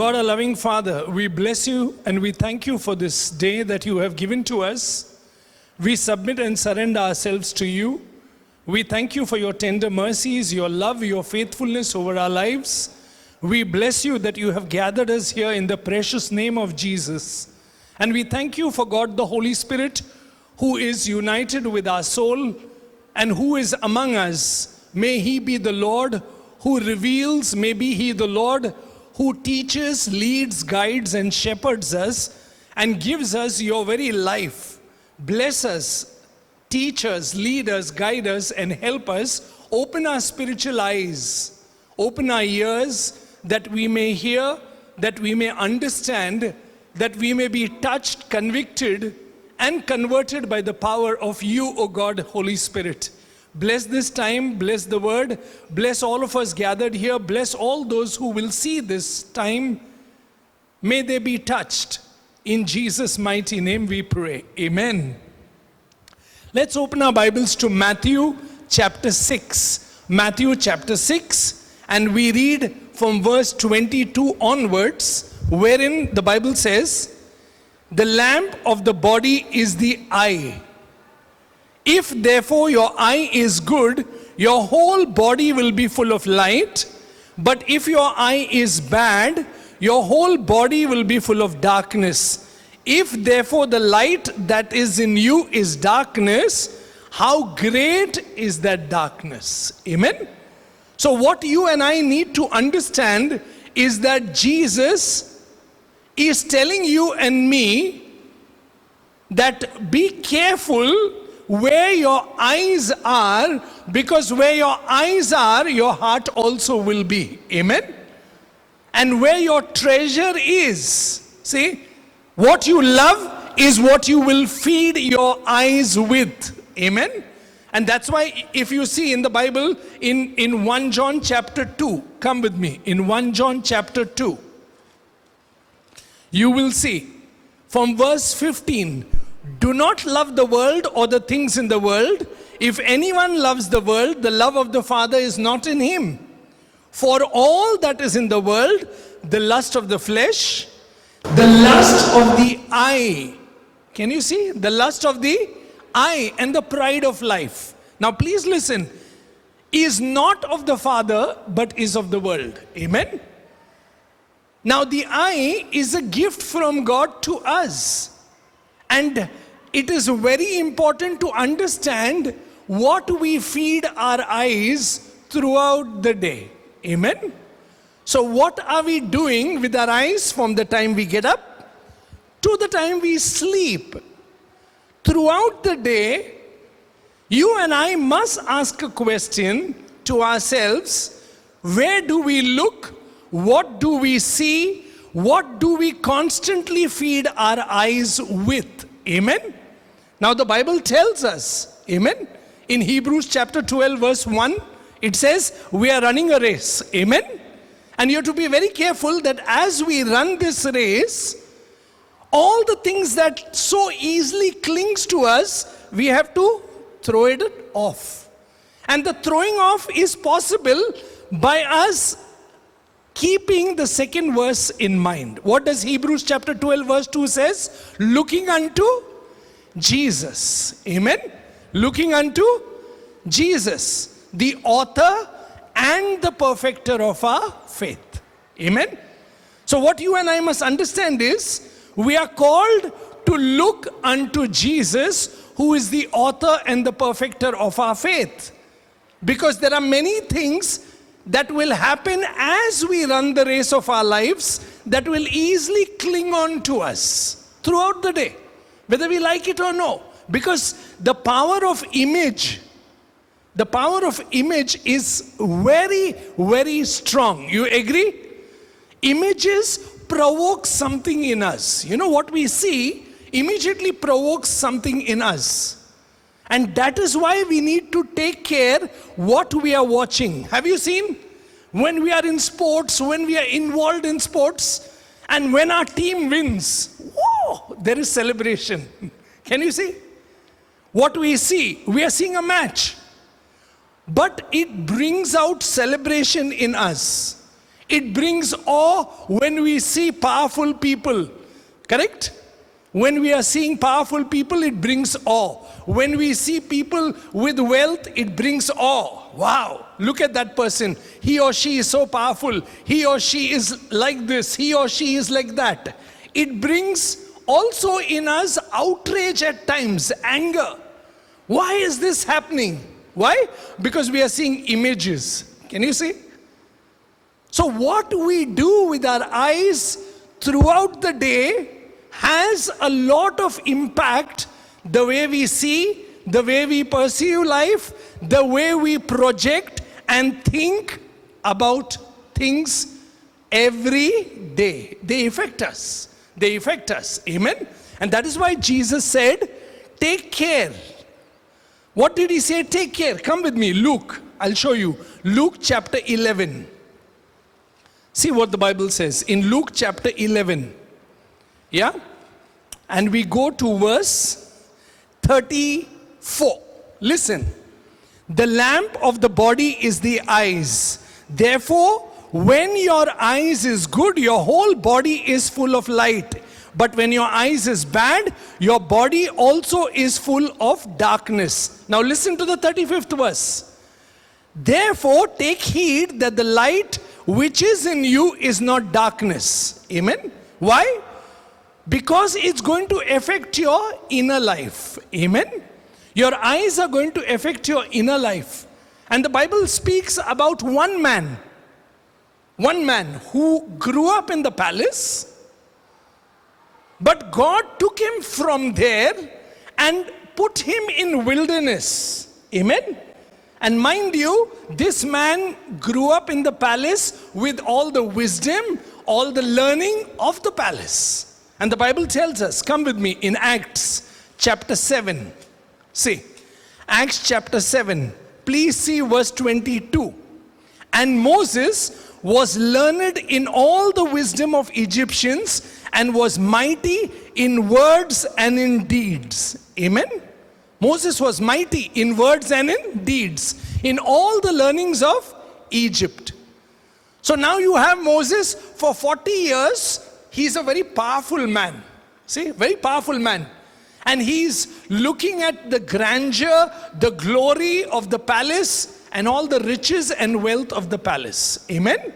God, our loving Father, we bless you and we thank you for this day that you have given to us. We submit and surrender ourselves to you. We thank you for your tender mercies, your love, your faithfulness over our lives. We bless you that you have gathered us here in the precious name of Jesus. And we thank you for God the Holy Spirit, who is united with our soul and who is among us. May he be the Lord who reveals, may be he the Lord who teaches, leads, guides, and shepherds us and gives us your very life. Bless us, teach us, lead us, guide us, and help us. Open our spiritual eyes, open our ears, that we may hear, that we may understand, that we may be touched, convicted, and converted by the power of you, O God, Holy Spirit. Bless this time, bless the word, bless all of us gathered here, bless all those who will see this time. May they be touched. In Jesus' mighty name we pray. Amen. Let's open our Bibles to Matthew chapter 6. Matthew chapter 6, and we read from verse 22 onwards, wherein the Bible says, "The lamp of the body is the eye. If therefore your eye is good, your whole body will be full of light. But if your eye is bad, your whole body will be full of darkness. If therefore the light that is in you is darkness, how great is that darkness?" Amen. So what you and I need to understand is that Jesus is telling you and me that be careful where your eyes are, because where your eyes are, your heart also will be. Amen. And where your treasure is, see, what you love is what you will feed your eyes with. Amen. And that's why if you see in the Bible, in 1 John chapter 2, come with me, in 1 John chapter 2, you will see from verse 15, "Do not love the world or the things in the world. If anyone loves the world, the love of the Father is not in him. For all that is in the world, the lust of the flesh, the lust of the eye." Can you see? The lust of the eye and the pride of life. Now please listen. Is not of the Father, but is of the world. Amen. Now the eye is a gift from God to us. And it is very important to understand what we feed our eyes throughout the day. Amen. So what are we doing with our eyes from the time we get up to the time we sleep? Throughout the day, you and I must ask a question to ourselves. Where do we look? What do we see? What do we constantly feed our eyes with? Amen. Now the Bible tells us, amen, in Hebrews chapter 12 verse 1, it says we are running a race. Amen. And you have to be very careful that as we run this race, all the things that so easily clings to us, we have to throw it off. And the throwing off is possible by us keeping the second verse in mind. What does Hebrews chapter 12 verse 2 says? Looking unto Jesus. Amen. Looking unto Jesus, the author and the perfecter of our faith. Amen. So what you and I must understand is, we are called to look unto Jesus, who is the author and the perfecter of our faith. Because there are many things that will happen as we run the race of our lives that will easily cling on to us throughout the day, whether we like it or no. Because the power of image is very, very strong. You agree? Images provoke something in us. You know, what we see immediately provokes something in us. And that is why we need to take care what we are watching. Have you seen? When we are in sports, when we are involved in sports, and when our team wins, whoa, there is celebration. Can you see? What we see, we are seeing a match. But it brings out celebration in us. It brings awe when we see powerful people. Correct? When we are seeing powerful people, it brings awe. When we see people with wealth, it brings awe. Wow, look at that person. He or she is so powerful. He or she is like this. He or she is like that. It brings also in us outrage at times, anger. Why is this happening? Why? Because we are seeing images. Can you see? So what we do with our eyes throughout the day has a lot of impact. The way we see, the way we perceive life, the way we project and think about things every day. They affect us. They affect us. Amen? And that is why Jesus said, take care. What did he say? Take care. Come with me. Luke. I'll show you. Luke chapter 11. See what the Bible says. In Luke chapter 11. Yeah? And we go to verse 34. Listen. The lamp of the body is the eyes. Therefore, when your eyes is good, your whole body is full of light. But when your eyes is bad, your body also is full of darkness. Now listen to the 35th verse. Therefore, take heed that the light which is in you is not darkness. Amen? Why? Because it's going to affect your inner life. Amen? Your eyes are going to affect your inner life. And the Bible speaks about one man who grew up in the palace, but God took him from there and put him in wilderness. Amen? And mind you, this man grew up in the palace with all the wisdom, all the learning of the palace. And the Bible tells us, come with me, in Acts chapter 7. See, Acts chapter 7. Please see verse 22. And Moses was learned in all the wisdom of Egyptians and was mighty in words and in deeds. Amen? Moses was mighty in words and in deeds, in all the learnings of Egypt. So now you have Moses for 40 years. He's a very powerful man. See, very powerful man. And he's looking at the grandeur, the glory of the palace and all the riches and wealth of the palace. Amen?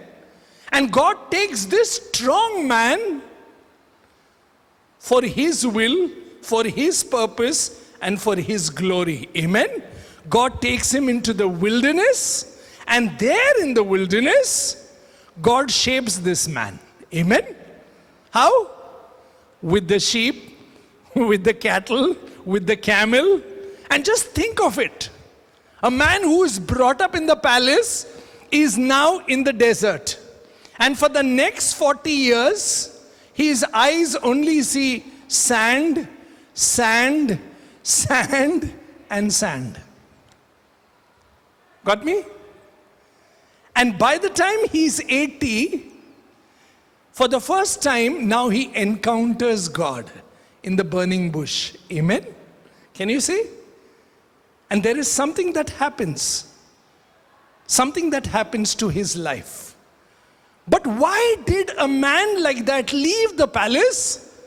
And God takes this strong man for his will, for his purpose, and for his glory. Amen? God takes him into the wilderness, and there in the wilderness, God shapes this man. Amen? How? With the sheep, with the cattle, with the camel. And just think of it. A man who is brought up in the palace is now in the desert. And for the next 40 years, his eyes only see sand, sand, sand, and sand. Got me? And by the time he's 80, for the first time, now he encounters God in the burning bush. Amen? Can you see? And there is something that happens. Something that happens to his life. But why did a man like that leave the palace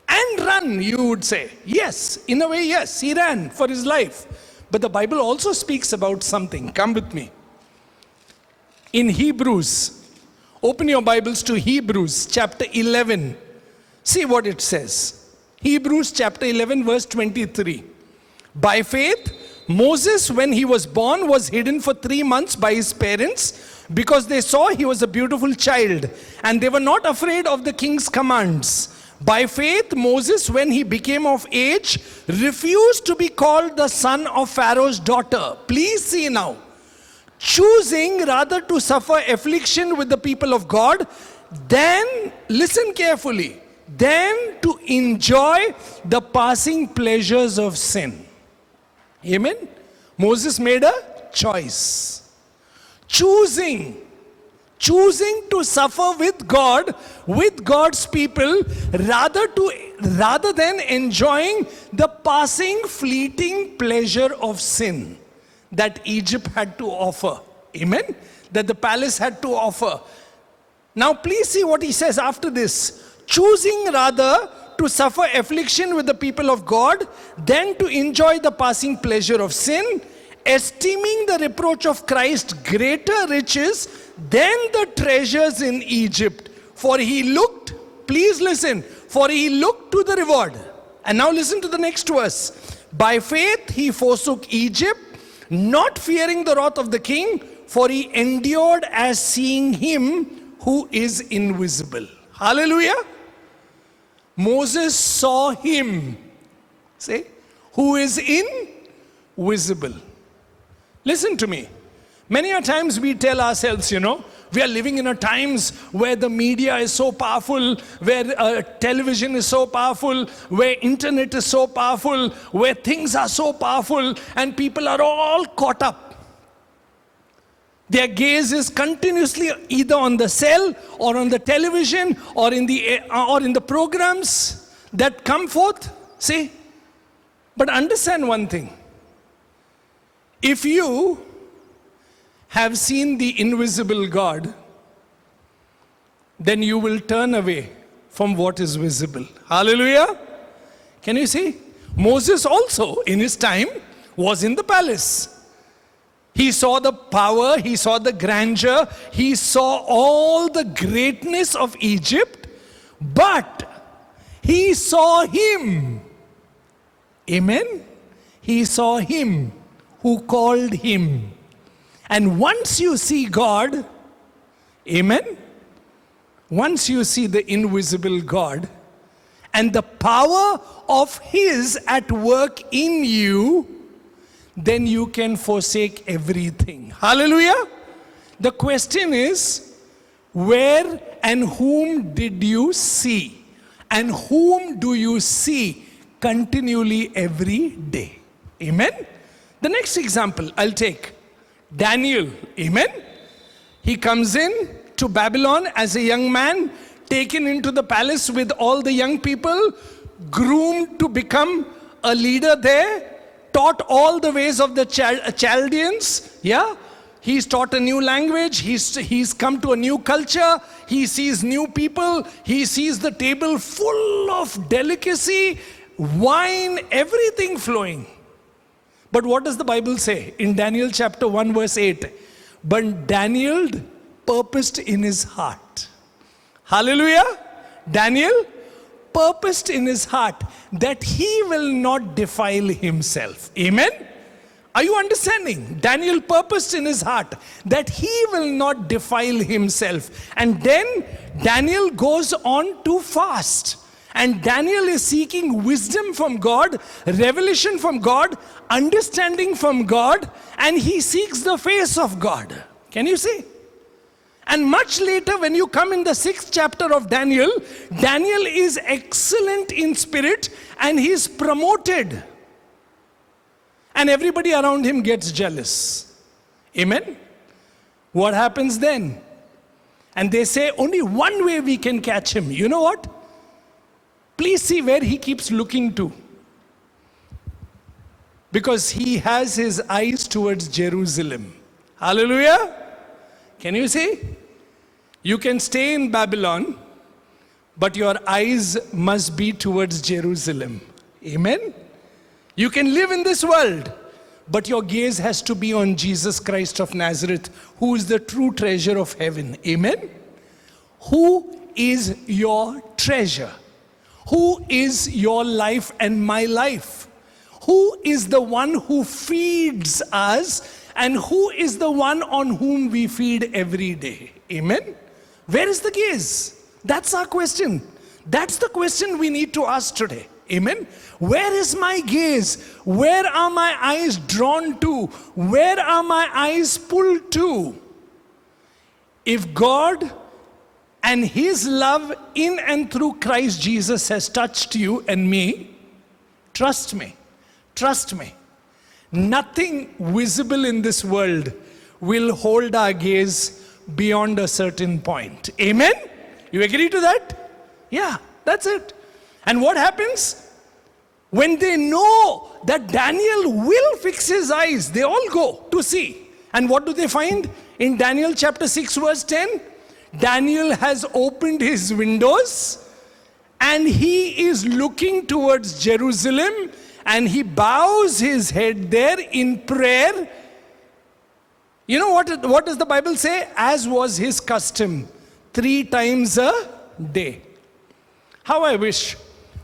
and run, you would say? Yes, in a way, yes, he ran for his life. But the Bible also speaks about something. Come with me. In Hebrews, open your Bibles to Hebrews chapter 11. See what it says. Hebrews chapter 11 verse 23. By faith, Moses, when he was born, was hidden for 3 months by his parents because they saw he was a beautiful child and they were not afraid of the king's commands. By faith, Moses, when he became of age, refused to be called the son of Pharaoh's daughter. Please see now. Choosing rather to suffer affliction with the people of God than, listen carefully, than to enjoy the passing pleasures of sin. Amen? Moses made a choice. Choosing to suffer with God, with God's people, rather than enjoying the passing, fleeting pleasure of sin that Egypt had to offer. Amen? That the palace had to offer. Now please see what he says after this. Choosing rather to suffer affliction with the people of God than to enjoy the passing pleasure of sin, esteeming the reproach of Christ greater riches than the treasures in Egypt. For he looked, please listen, for he looked to the reward. And now listen to the next verse. By faith he forsook Egypt, not fearing the wrath of the king, for he endured as seeing him who is invisible. Hallelujah. Moses saw him, say, who is invisible. Listen to me. Many a times we tell ourselves, we are living in a times where the media is so powerful, where television is so powerful, where internet is so powerful, where things are so powerful, and people are all caught up. Their gaze is continuously either on the cell or on the television or in the programs that come forth. See? But understand one thing. If you have seen the invisible God, then you will turn away from what is visible. Hallelujah. Can you see? Moses also in his time was in the palace. He saw the power, he saw the grandeur, he saw all the greatness of Egypt, but he saw him. Amen? He saw him who called him. And once you see God, amen? Once you see the invisible God and the power of his at work in you, then you can forsake everything. Hallelujah. The question is, where and whom did you see? And whom do you see continually every day? Amen. The next example I'll take. Daniel. Amen. He comes in to Babylon as a young man, taken into the palace with all the young people, groomed to become a leader there, taught all the ways of the Chaldeans. Yeah. He's taught a new language. He's come to a new culture. He sees new people. He sees the table full of delicacy, wine, everything flowing. But what does the Bible say in Daniel chapter 1 verse 8? But Daniel purposed in his heart. Hallelujah. Daniel purposed in his heart that he will not defile himself. Amen. Are you understanding? Daniel purposed in his heart that he will not defile himself. And then Daniel goes on to fast. And Daniel is seeking wisdom from God, revelation from God, understanding from God, and he seeks the face of God. Can you see? And much later, when you come in the 6th chapter of Daniel, Daniel is excellent in spirit and he's promoted. And everybody around him gets jealous. Amen? What happens then? And they say, only one way we can catch him. You know what? Please see where he keeps looking to. Because he has his eyes towards Jerusalem. Hallelujah. Can you see? You can stay in Babylon, but your eyes must be towards Jerusalem. Amen. You can live in this world, but your gaze has to be on Jesus Christ of Nazareth, who is the true treasure of heaven. Amen. Who is your treasure? Who is your life and my life? Who is the one who feeds us and who is the one on whom we feed every day? Amen? Where is the gaze? That's our question. That's the question we need to ask today. Amen? Where is my gaze? Where are my eyes drawn to? Where are my eyes pulled to? If God and his love in and through Christ Jesus has touched you and me, trust me, trust me. Nothing visible in this world will hold our gaze beyond a certain point. Amen? You agree to that? Yeah, that's it. And what happens? When they know that Daniel will fix his eyes, they all go to see. And what do they find? In Daniel chapter 6 verse 10, Daniel has opened his windows and he is looking towards Jerusalem and he bows his head there in prayer. You know what does the Bible say? As was his custom, 3 times a day. How I wish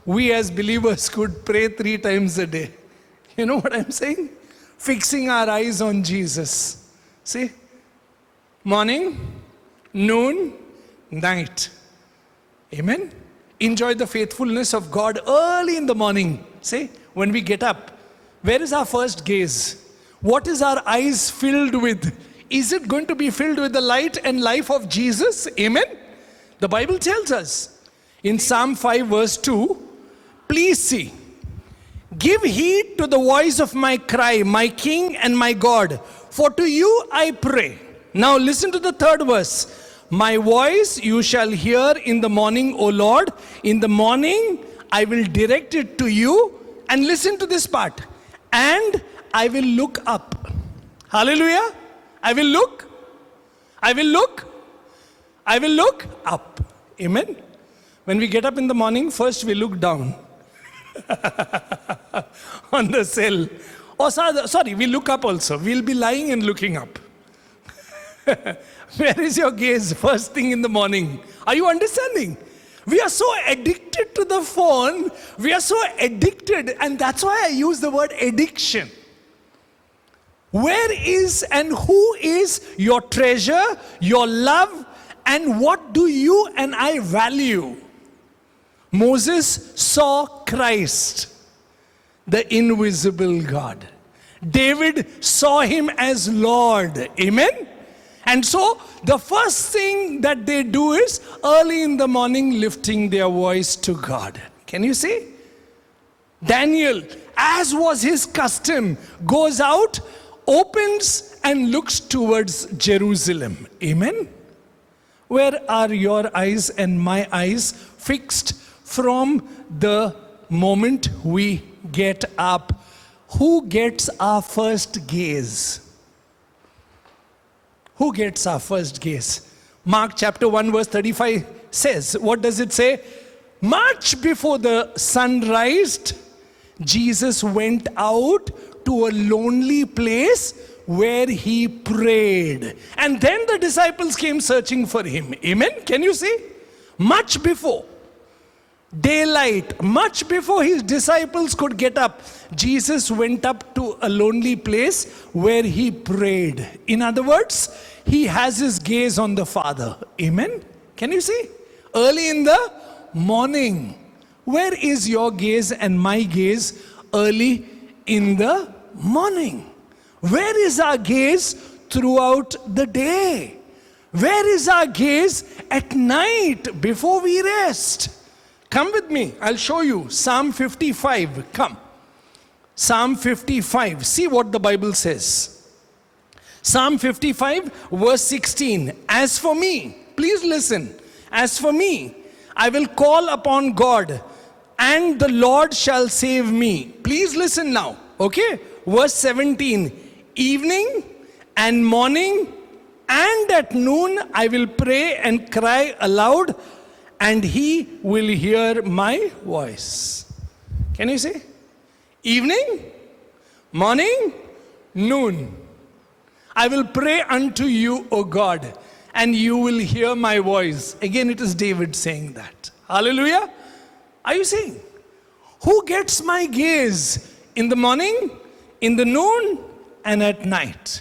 we as believers could pray 3 times a day. You know what I'm saying? Fixing our eyes on Jesus. See? Morning, noon, night. Amen? Enjoy the faithfulness of God early in the morning. See? When we get up, where is our first gaze? What is our eyes filled with? Is it going to be filled with the light and life of Jesus? Amen? The Bible tells us in Psalm 5 verse 2, please see, give heed to the voice of my cry, my King and my God, for to you I pray. Now listen to the 3rd verse. My voice you shall hear in the morning, O Lord. In the morning I will direct it to you. And listen to this part. And I will look up. Hallelujah. I will look up. Amen. When we get up in the morning, first we look down on the cell. Oh, sorry, we look up also. We'll be lying and looking up. Where is your gaze first thing in the morning? Are you understanding? We are so addicted to the phone. We are so addicted, and that's why I use the word addiction. Where is and who is your treasure, your love, and what do you and I value? Moses saw Christ, the invisible God. David saw him as Lord. Amen? And so, the first thing that they do is early in the morning lifting their voice to God. Can you see? Daniel, as was his custom, goes out, opens and looks towards Jerusalem. Amen? Where are your eyes and my eyes fixed from the moment we get up? Who gets our first gaze? Who gets our first gaze? Mark chapter 1 verse 35 says, what does it say? Much before the sun rised, Jesus went out to a lonely place where he prayed. And then the disciples came searching for him. Amen? Can you see? Much before. Daylight, much before his disciples could get up, Jesus went up to a lonely place where he prayed. In other words, he has his gaze on the Father. Amen? Can you see? Early in the morning. Where is your gaze and my gaze early in the morning? Where is our gaze throughout the day? Where is our gaze at night before we rest? Come with me, I'll show you. Psalm 55, come. Psalm 55, see what the Bible says. Psalm 55, verse 16. As for me, please listen. As for me, I will call upon God, and the Lord shall save me. Please listen now, okay? Verse 17. Evening and morning and at noon I will pray and cry aloud, and he will hear my voice. Can you see? Evening, morning, noon. I will pray unto you, O God, and you will hear my voice. Again, it is David saying that. Hallelujah. Are you seeing? Who gets my gaze? In the morning, in the noon, and at night?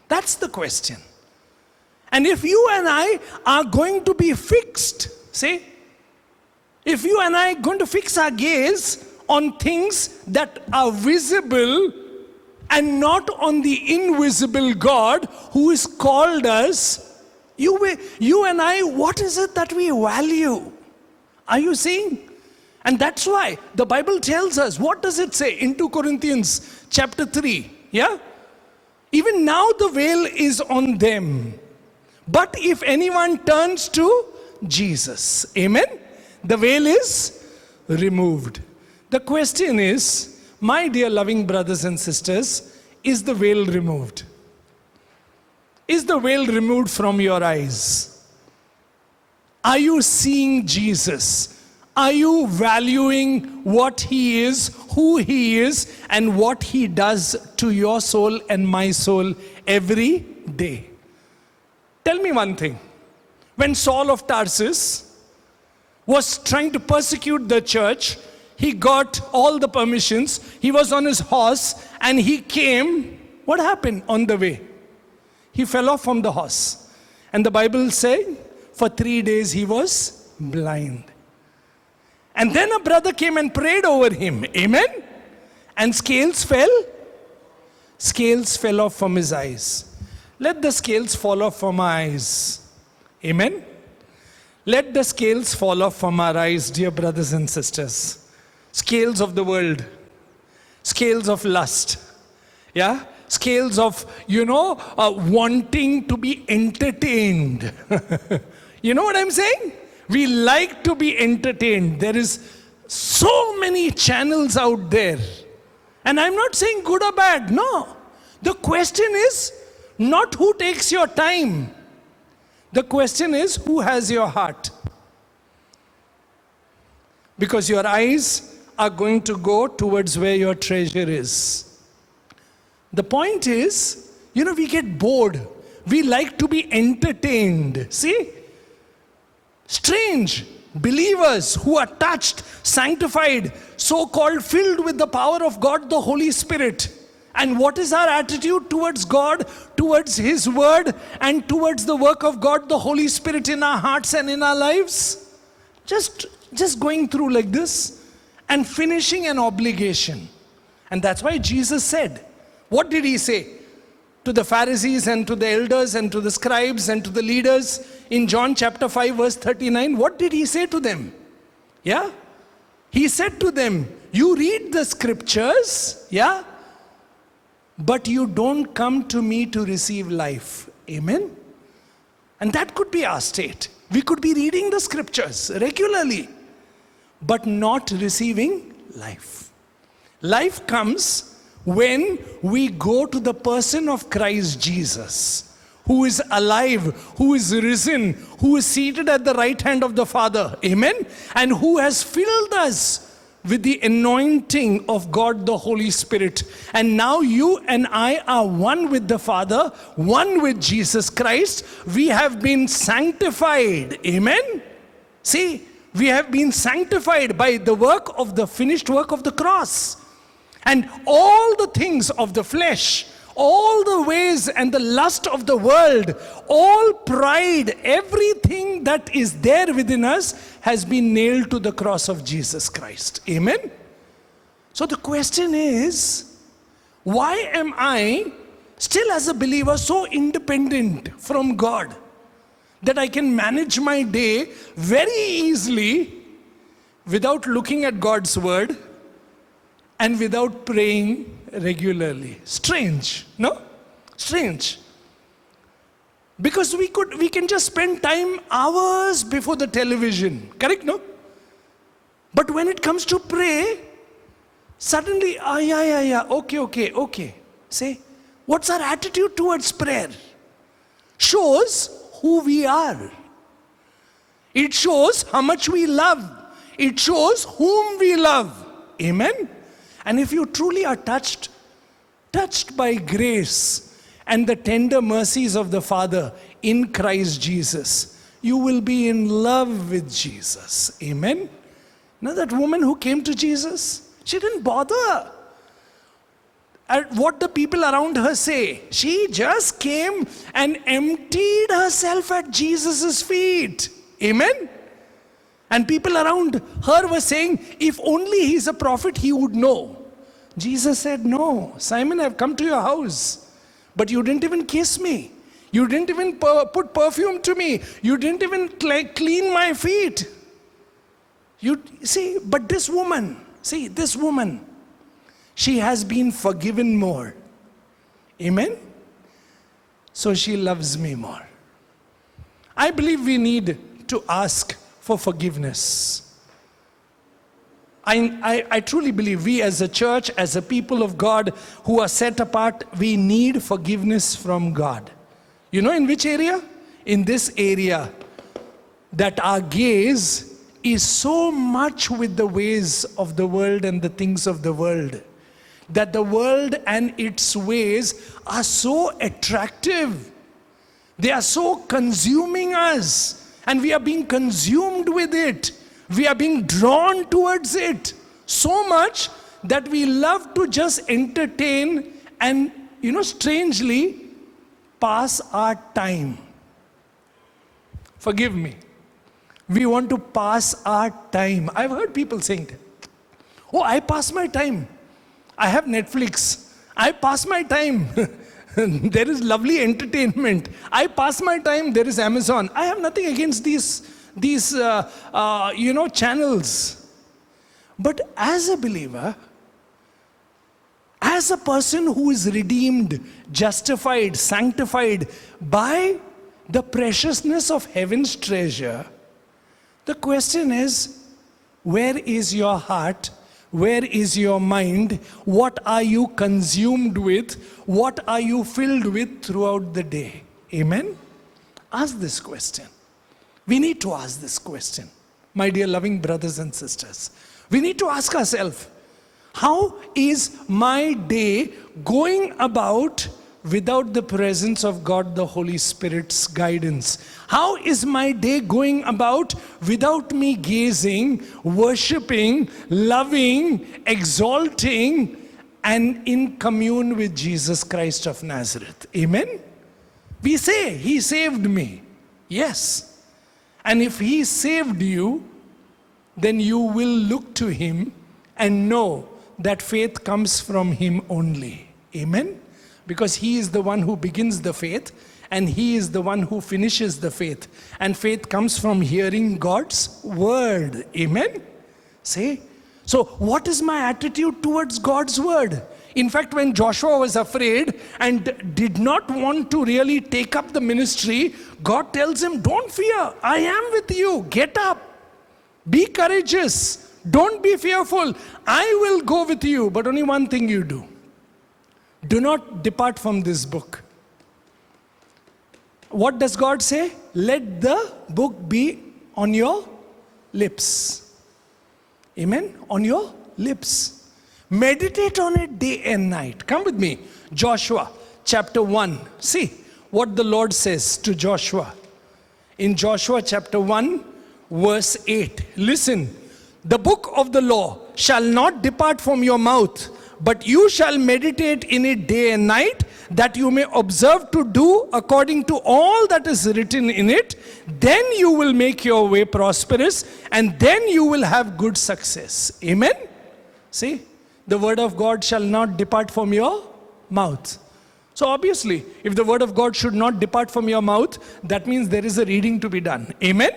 That's the question. And if you and I are going to be fixed, see, if you and I are going to fix our gaze on things that are visible and not on the invisible God who has called us, you and I, what is it that we value? Are you seeing? And that's why the Bible tells us, what does it say in 2 Corinthians chapter 3? Yeah? Even now the veil is on them. But if anyone turns to Jesus, amen, the veil is removed. The question is, my dear loving brothers and sisters, is the veil removed? Is the veil removed from your eyes? Are you seeing Jesus? Are you valuing what He is, who He is, and what He does to your soul and my soul every day? Tell me one thing. When Saul of Tarsus was trying to persecute the church, he got all the permissions. He was on his horse and he came. What happened on the way? He fell off from the horse. And the Bible says, for 3 days he was blind. And then a brother came and prayed over him. Amen? And scales fell. Scales fell off from his eyes. Let the scales fall off from our eyes. Amen? Let the scales fall off from our eyes, dear brothers and sisters. Scales of the world. Scales of lust. Yeah? Scales of, wanting to be entertained. You know what I'm saying? We like to be entertained. There is so many channels out there. And I'm not saying good or bad. No. The question is not who takes your time. The question is who has your heart. Because your eyes are going to go towards where your treasure is. The point is, we get bored. We like to be entertained. See? Strange believers who are touched, sanctified, so-called filled with the power of God, the Holy Spirit. And what is our attitude towards God, towards His Word, and towards the work of God, the Holy Spirit in our hearts and in our lives? Just going through like this and finishing an obligation. And that's why Jesus said, what did He say to the Pharisees and to the elders and to the scribes and to the leaders in John chapter 5 verse 39? What did He say to them? Yeah? He said to them, you read the scriptures, yeah? But you don't come to me to receive life. Amen? And that could be our state. We could be reading the scriptures regularly, but not receiving life. Life comes when we go to the person of Christ Jesus, who is alive, who is risen, who is seated at the right hand of the Father. Amen? And who has filled us with the anointing of God the Holy Spirit. And now you and I are one with the Father, one with Jesus Christ. We have been sanctified. Amen? See, we have been sanctified by the finished work of the cross. And all the things of the flesh, all the ways and the lust of the world, all pride, everything that is there within us has been nailed to the cross of Jesus Christ. Amen? So the question is, why am I still as a believer so independent from God that I can manage my day very easily without looking at God's word and without praying regularly? Strange, no? Strange. Because we can just spend time hours before the television, correct, no? But when it comes to pray, suddenly, okay. Say, what's our attitude towards prayer? Shows who we are. It shows how much we love. It shows whom we love. Amen? And if you truly are touched by grace and the tender mercies of the Father in Christ Jesus, you will be in love with Jesus. Amen? Now that woman who came to Jesus, she didn't bother at what the people around her say. She just came and emptied herself at Jesus' feet. Amen? And people around her were saying, if only he's a prophet, he would know. Jesus said, no, Simon, I've come to your house, but you didn't even kiss me. You didn't even put perfume to me. You didn't even clean my feet. You see, but this woman, she has been forgiven more. Amen? So she loves me more. I believe we need to ask for forgiveness. I truly believe we as a church, as a people of God who are set apart, we need forgiveness from God. You know in which area? In this area. that our gaze is so much with the ways of the world and the things of the world, that the world and its ways are so attractive. They are so consuming us, and we are being consumed with it. We are being drawn towards it so much that we love to just entertain and, strangely pass our time. Forgive me. We want to pass our time. I've heard people saying that. Oh, I pass my time. I have Netflix. I pass my time. There is lovely entertainment. I pass my time. There is Amazon. I have nothing against these channels. But as a believer, as a person who is redeemed, justified, sanctified by the preciousness of heaven's treasure, the question is, where is your heart? Where is your mind? What are you consumed with? What are you filled with throughout the day? Amen? Ask this question. We need to ask this question, my dear loving brothers and sisters. We need to ask ourselves, how is my day going about without the presence of God, the Holy Spirit's guidance? How is my day going about without me gazing, worshipping, loving, exalting, and in commune with Jesus Christ of Nazareth? Amen? We say, He saved me. Yes. And if He saved you, then you will look to Him and know that faith comes from Him only. Amen? Because He is the one who begins the faith, and He is the one who finishes the faith. And faith comes from hearing God's word. Amen? Say, so what is my attitude towards God's word? In fact, when Joshua was afraid and did not want to really take up the ministry, God tells him, don't fear, I am with you. Get up. Be courageous. Don't be fearful. I will go with you. But only one thing you do. Do not depart from this book. What does God say? Let the book be on your lips. Amen? On your lips. Meditate on it day and night. Come with me. Joshua chapter 1. See what the Lord says to Joshua. In Joshua chapter 1, verse 8. Listen. The book of the law shall not depart from your mouth, but you shall meditate in it day and night, that you may observe to do according to all that is written in it. Then you will make your way prosperous, and then you will have good success. Amen? See, the word of God shall not depart from your mouth. So obviously, if the word of God should not depart from your mouth, that means there is a reading to be done. Amen?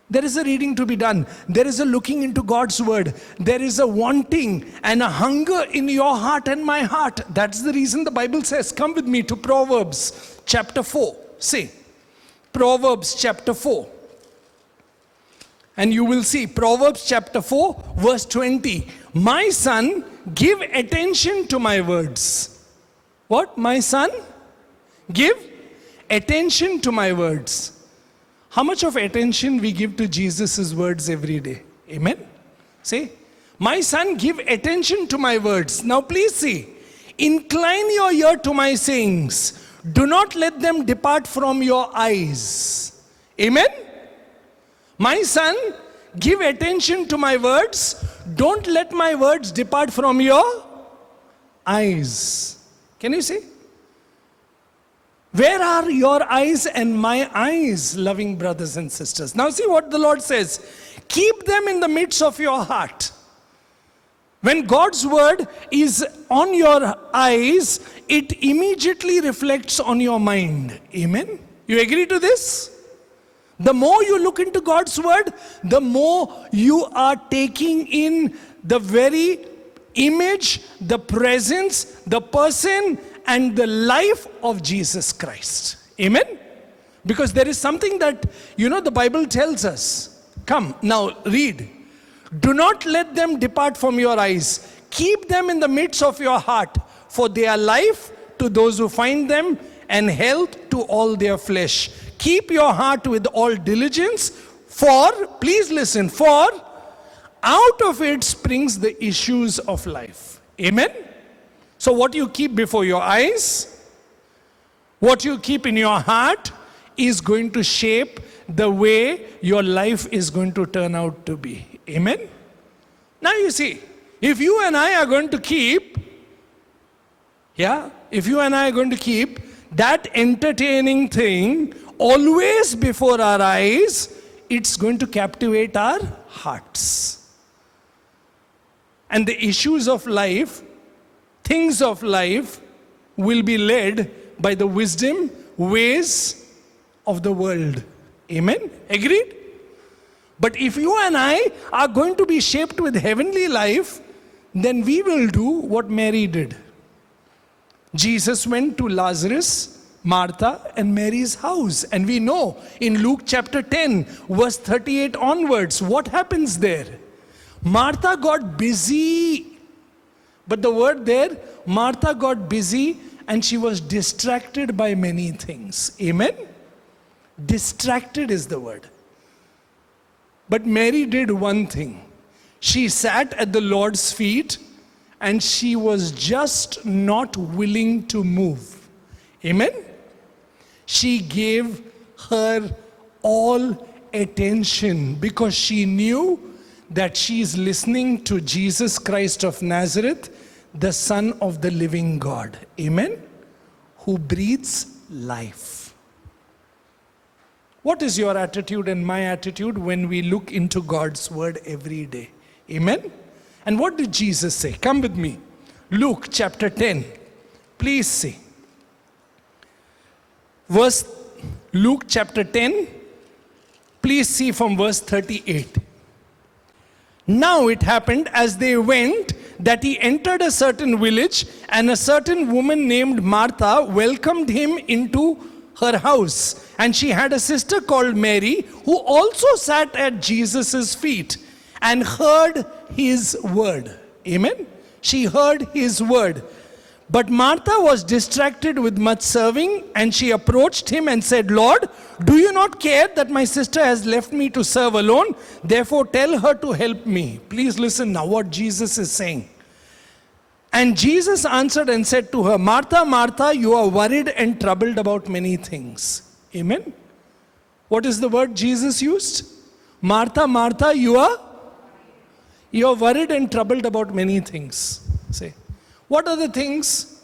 There is a reading to be done. There is a looking into God's word. There is a wanting and a hunger in your heart and my heart. That's the reason the Bible says, come with me to Proverbs chapter 4. See, Proverbs chapter 4. And you will see Proverbs chapter 4, verse 20. My son, give attention to my words. What? My son? Give attention to my words. How much of attention we give to Jesus' words every day? Amen? Say, my son, give attention to my words. Now please see, incline your ear to my sayings. Do not let them depart from your eyes. Amen? My son, give attention to my words. Don't let my words depart from your eyes. Can you see? Where are your eyes and my eyes, loving brothers and sisters? Now see what the Lord says. Keep them in the midst of your heart. When God's word is on your eyes, it immediately reflects on your mind. Amen? You agree to this? The more you look into God's word, the more you are taking in the very image, the presence, the person, and the life of Jesus Christ. Amen? Because there is something that, the Bible tells us. Come, now read. Do not let them depart from your eyes. Keep them in the midst of your heart, for they are life to those who find them and health to all their flesh. Keep your heart with all diligence, for, please listen, for out of it springs the issues of life. Amen? So what you keep before your eyes, what you keep in your heart is going to shape the way your life is going to turn out to be. Amen? Now you see, if you and I are going to keep, if you and I are going to keep that entertaining thing always before our eyes, it's going to captivate our hearts. And the issues of life, things of life, will be led by the wisdom, ways of the world. Amen? Agreed? But if you and I are going to be shaped with heavenly life, then we will do what Mary did. Jesus went to Lazarus, Martha, and Mary's house. And we know in Luke chapter 10, verse 38 onwards, what happens there? Martha got busy. But the word there, Martha got busy and she was distracted by many things. Amen? Distracted is the word. But Mary did one thing. She sat at the Lord's feet and she was just not willing to move. Amen? She gave her all attention because she knew that she is listening to Jesus Christ of Nazareth, the Son of the living God. Amen? Who breathes life. What is your attitude and my attitude when we look into God's word every day? Amen? And what did Jesus say? Come with me. Luke chapter 10. Please see. Luke chapter 10. Please see from verse 38. Now it happened as they went that he entered a certain village, and a certain woman named Martha welcomed him into her house. And she had a sister called Mary, who also sat at Jesus' feet and heard his word. Amen? She heard his word. But Martha was distracted with much serving, and she approached him and said, Lord, do you not care that my sister has left me to serve alone? Therefore tell her to help me. Please listen now what Jesus is saying. And Jesus answered and said to her, Martha, Martha, you are worried and troubled about many things. Amen? What is the word Jesus used? Martha, Martha, you are worried and troubled about many things. Say, what are the things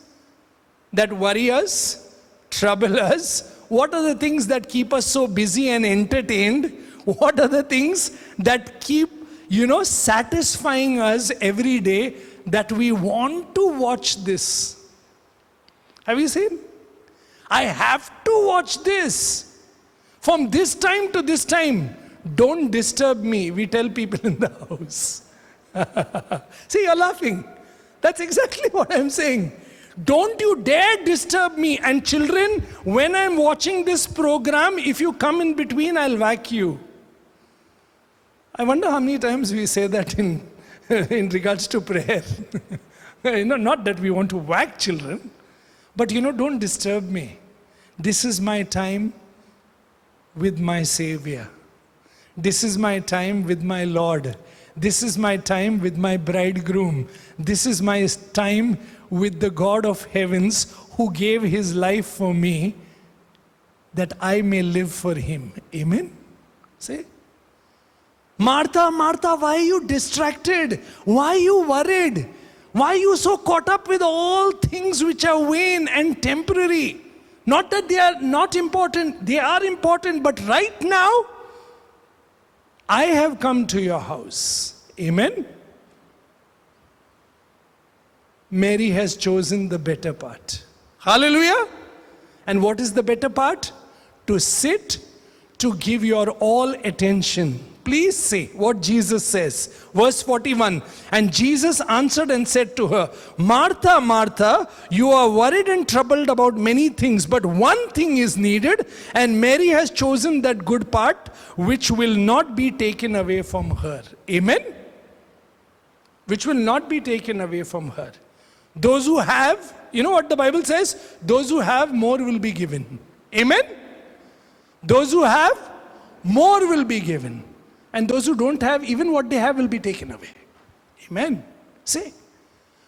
that worry us, trouble us? What are the things that keep us so busy and entertained? What are the things that keep, satisfying us every day, that we want to watch this? Have you seen? I have to watch this. From this time to this time, don't disturb me, we tell people in the house. See, you're laughing. That's exactly what I'm saying. Don't you dare disturb me. And children, when I'm watching this program, if you come in between, I'll whack you. I wonder how many times we say that in regards to prayer. Not that we want to whack children, but don't disturb me. This is my time with my Savior. This is my time with my Lord. This is my time with my bridegroom. This is my time with the God of heavens, who gave his life for me that I may live for him. Amen? Say, Martha, Martha, why are you distracted? Why are you worried? Why are you so caught up with all things which are vain and temporary? Not that they are not important. They are important, but right now, I have come to your house. Amen? Mary has chosen the better part. Hallelujah! And what is the better part? To sit, to give your all attention. Please see what Jesus says. Verse 41. And Jesus answered and said to her, Martha, Martha, you are worried and troubled about many things, but one thing is needed, and Mary has chosen that good part, which will not be taken away from her. Amen? Which will not be taken away from her. Those who have, you know what the Bible says? Those who have, more will be given. Amen? Those who have, more will be given. And those who don't have, even what they have will be taken away. Amen. Say,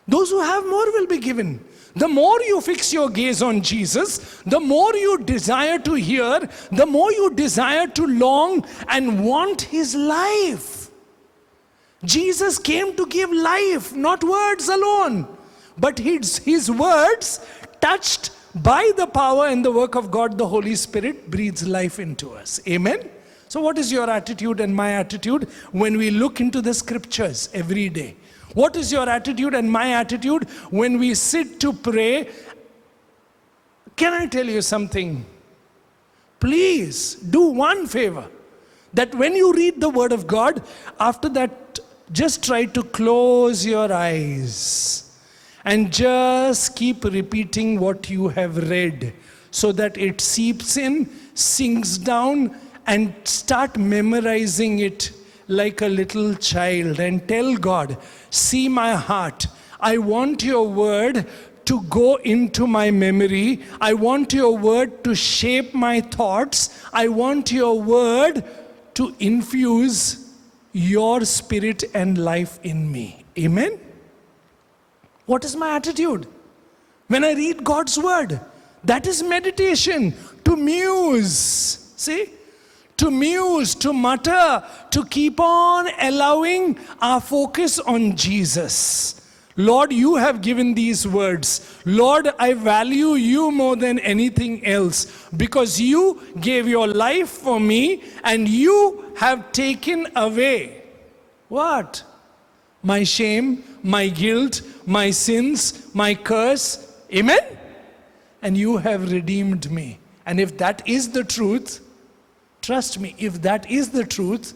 those who have more will be given. The more you fix your gaze on Jesus, the more you desire to hear, the more you desire to long and want His life. Jesus came to give life, not words alone, but His words, touched by the power and the work of God, the Holy Spirit, breathes life into us. Amen. So what is your attitude and my attitude when we look into the scriptures every day? What is your attitude and my attitude when we sit to pray? Can I tell you something? Please do one favor. That when you read the Word of God, after that, just try to close your eyes and just keep repeating what you have read so that it seeps in, sinks down, and start memorizing it like a little child and tell God, see my heart. I want your word to go into my memory. I want your word to shape my thoughts. I want your word to infuse your spirit and life in me. Amen? What is my attitude? When I read God's word, that is meditation, to muse. See? To muse, to mutter, to keep on allowing our focus on Jesus. Lord, you have given these words. Lord, I value you more than anything else because you gave your life for me and you have taken away what? My shame, my guilt, my sins, my curse. Amen? And you have redeemed me. And if that is the truth, trust me, if that is the truth,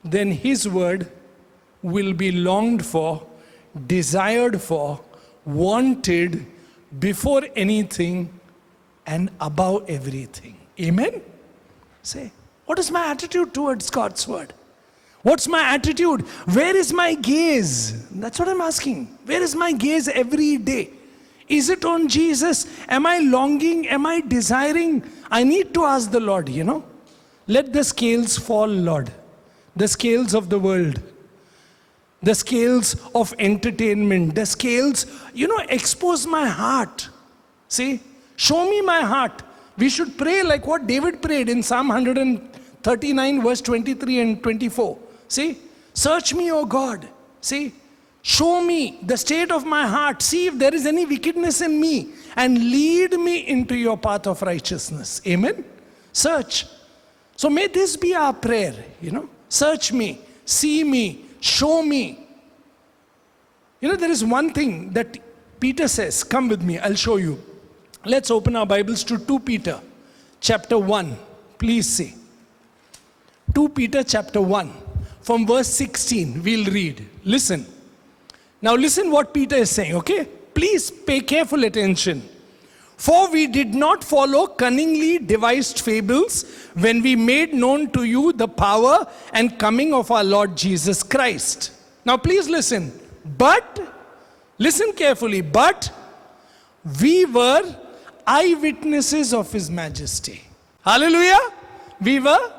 then His word will be longed for, desired for, wanted before anything and above everything. Amen? Say, what is my attitude towards God's word? What's my attitude? Where is my gaze? That's what I'm asking. Where is my gaze every day? Is it on Jesus? Am I longing? Am I desiring? I need to ask the Lord, Let the scales fall, Lord. The scales of the world. The scales of entertainment. The scales, expose my heart. See? Show me my heart. We should pray like what David prayed in Psalm 139 verse 23 and 24. See? Search me, O God. See? Show me the state of my heart. See if there is any wickedness in me. And lead me into your path of righteousness. Amen? Search. So may this be our prayer, Search me, see me, show me. There is one thing that Peter says. Come with me, I'll show you. Let's open our Bibles to 2 Peter chapter 1. Please see. 2 Peter chapter 1. From verse 16, we'll read. Listen. Now listen what Peter is saying, okay? Please pay careful attention. For we did not follow cunningly devised fables when we made known to you the power and coming of our Lord Jesus Christ. Now please listen. But, listen carefully, but we were eyewitnesses of His majesty. Hallelujah. We were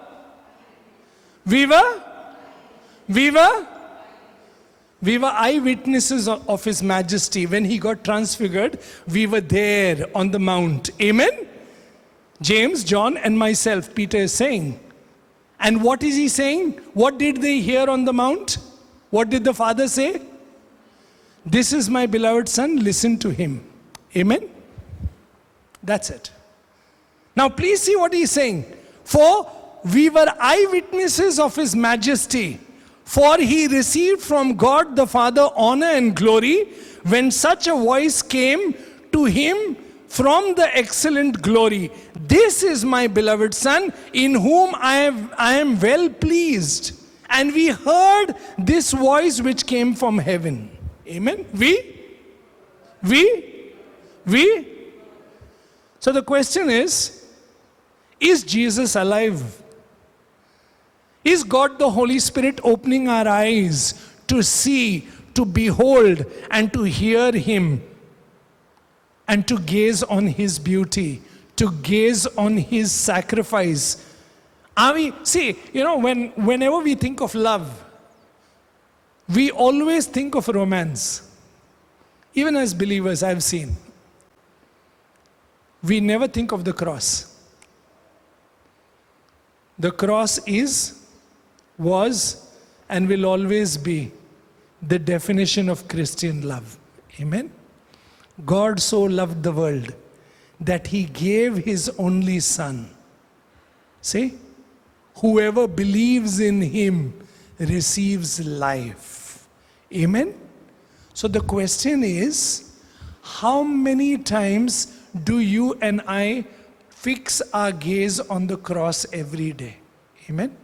eyewitnesses of His majesty. When He got transfigured, we were there on the mount. Amen? James, John, and myself, Peter is saying. And what is he saying? What did they hear on the mount? What did the Father say? This is my beloved Son, listen to Him. Amen? That's it. Now please see what He's saying. For we were eyewitnesses of His majesty. For He received from God the Father honor and glory when such a voice came to Him from the excellent glory. This is my beloved Son, in whom I am well pleased. And we heard this voice which came from heaven. Amen? So the question is Jesus alive? Is God the Holy Spirit opening our eyes to see, to behold, and to hear Him, and to gaze on His beauty, to gaze on his sacrifice. Whenever we think of love, we always think of romance. Even as believers, I've seen. We never think of the cross. The cross was, and will always be the definition of Christian love. Amen? God so loved the world that he gave his only Son. See? Whoever believes in him receives life. Amen? So the question is, how many times do you and I fix our gaze on the cross every day? Amen?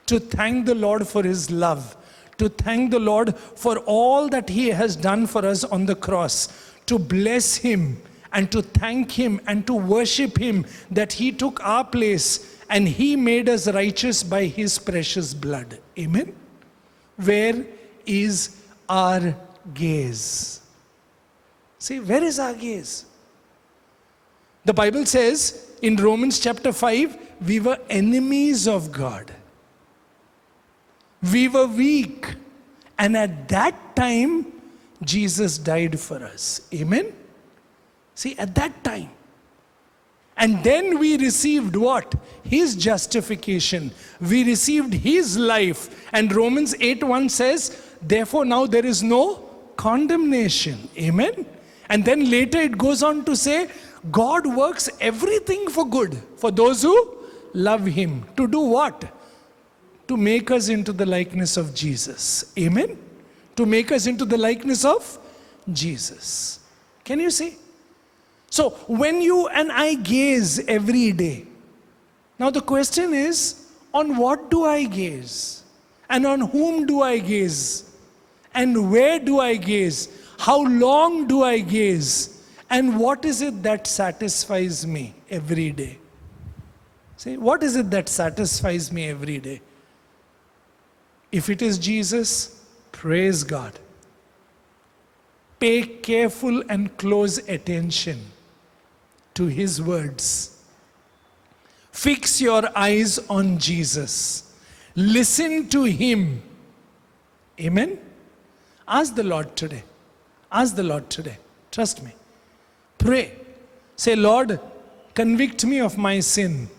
To thank the Lord for his love, to thank the Lord for all that he has done for us on the cross, to bless him and to thank him and to worship him that he took our place and he made us righteous by his precious blood. Amen? Where is our gaze? See, where is our gaze? The Bible says in Romans chapter 5, we were enemies of God. We were weak. And at that time, Jesus died for us. Amen? See, at that time. And then we received what? His justification. We received his life. And Romans 8:1 says, therefore now there is no condemnation. Amen? And then later it goes on to say, God works everything for good for those who love him. To do what? To make us into the likeness of Jesus. Amen? To make us into the likeness of Jesus. Can you see? So when you and I gaze every day, now the question is, on what do I gaze? And on whom do I gaze? And where do I gaze? How long do I gaze? And what is it that satisfies me every day? See, what is it that satisfies me every day? If it is Jesus, praise God. Pay careful and close attention to his words. Fix your eyes on Jesus. Listen to him. Amen? Ask the Lord today. Ask the Lord today. Trust me. Pray. Say, Lord, convict me of my sin,